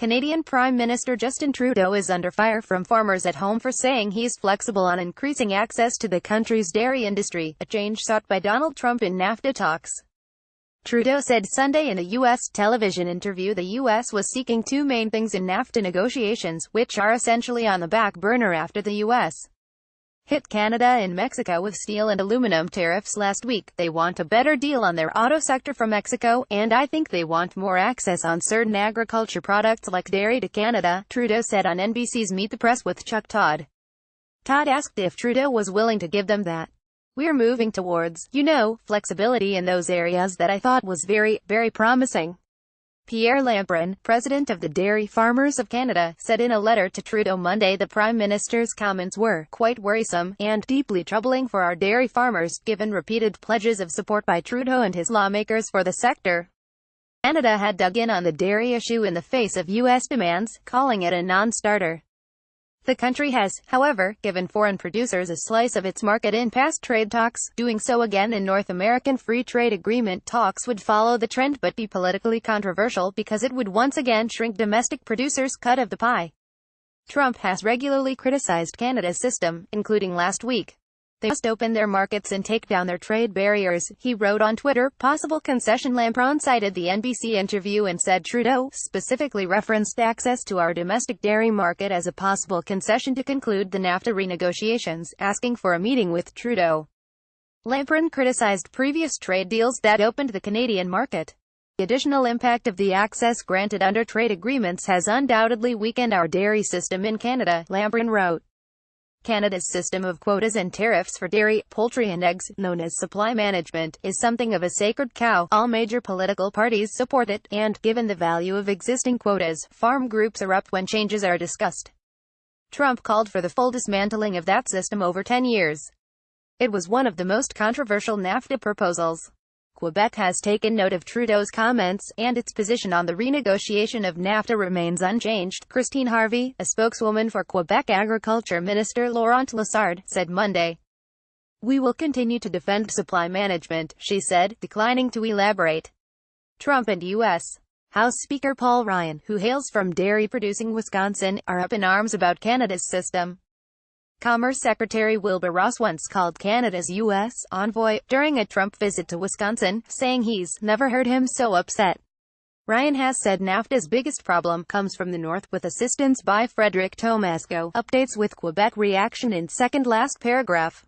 Canadian Prime Minister Justin Trudeau is under fire from farmers at home for saying he's flexible on increasing access to the country's dairy industry, a change sought by Donald Trump in NAFTA talks. Trudeau said Sunday in a U.S. television interview the U.S. was seeking two main things in NAFTA negotiations, which are essentially on the back burner after the U.S. hit Canada and Mexico with steel and aluminum tariffs last week. They want a better deal on their auto sector from Mexico, and I think they want more access on certain agriculture products like dairy to Canada, Trudeau said on NBC's Meet the Press with Chuck Todd. Todd asked if Trudeau was willing to give them that. "We're moving towards, flexibility in those areas that I thought was very, very promising." Pierre Lamprin, president of the Dairy Farmers of Canada, said in a letter to Trudeau Monday the Prime Minister's comments were quite worrisome and deeply troubling for our dairy farmers, given repeated pledges of support by Trudeau and his lawmakers for the sector. Canada had dug in on the dairy issue in the face of U.S. demands, calling it a non-starter. The country has, however, given foreign producers a slice of its market in past trade talks. Doing so again in North American free trade agreement talks would follow the trend but be politically controversial because it would once again shrink domestic producers' cut of the pie. Trump has regularly criticized Canada's system, including last week. They must open their markets and take down their trade barriers, he wrote on Twitter. Possible concession. Lampron cited the NBC interview and said Trudeau specifically referenced access to our domestic dairy market as a possible concession to conclude the NAFTA renegotiations, asking for a meeting with Trudeau. Lampron criticized previous trade deals that opened the Canadian market. The additional impact of the access granted under trade agreements has undoubtedly weakened our dairy system in Canada, Lampron wrote. Canada's system of quotas and tariffs for dairy, poultry and eggs, known as supply management, is something of a sacred cow. All major political parties support it, and, given the value of existing quotas, farm groups erupt when changes are discussed. Trump called for the full dismantling of that system over 10 years. It was one of the most controversial NAFTA proposals. Quebec has taken note of Trudeau's comments, and its position on the renegotiation of NAFTA remains unchanged. Christine Harvey, a spokeswoman for Quebec Agriculture Minister Laurent Lessard, said Monday. "We will continue to defend supply management," she said, declining to elaborate. Trump and U.S. House Speaker Paul Ryan, who hails from dairy-producing Wisconsin, are up in arms about Canada's system. Commerce Secretary Wilbur Ross once called Canada's U.S. envoy during a Trump visit to Wisconsin, saying he's never heard him so upset. Ryan has said NAFTA's biggest problem comes from the north, with assistance by Frederic Tomasco. Updates with Quebec reaction in second last paragraph.